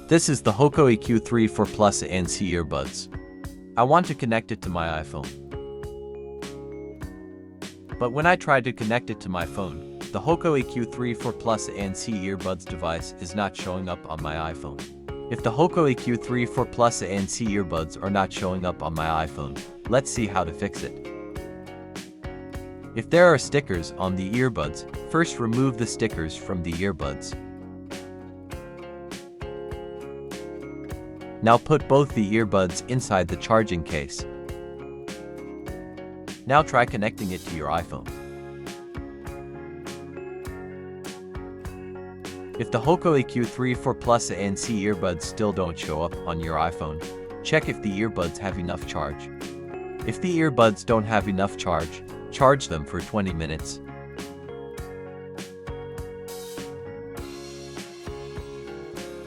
This is the Hoco EQ34 Plus ANC earbuds. I want to connect it to my iPhone. But when I tried to connect it to my phone, the Hoco EQ34 Plus ANC earbuds device is not showing up on my iPhone. If the Hoco EQ34 Plus ANC earbuds are not showing up on my iPhone, let's see how to fix it. If there are stickers on the earbuds, first remove the stickers from the earbuds. Now put both the earbuds inside the charging case. Now try connecting it to your iPhone. If the Hoco EQ34 Plus ANC earbuds still don't show up on your iPhone, check if the earbuds have enough charge. If the earbuds don't have enough charge, charge them for 20 minutes.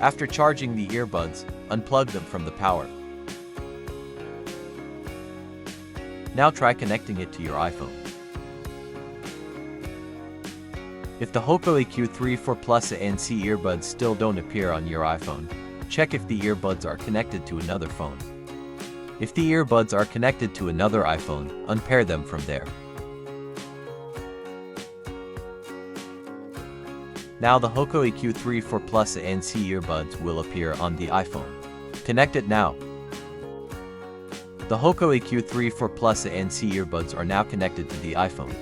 After charging the earbuds, unplug them from the power. Now try connecting it to your iPhone. If the Hoco EQ34 Plus ANC earbuds still don't appear on your iPhone, check if the earbuds are connected to another phone. If the earbuds are connected to another iPhone, unpair them from there. Now the Hoco EQ34 Plus ANC earbuds will appear on the iPhone. Connect it now. The Hoco EQ34 Plus ANC earbuds are now connected to the iPhone.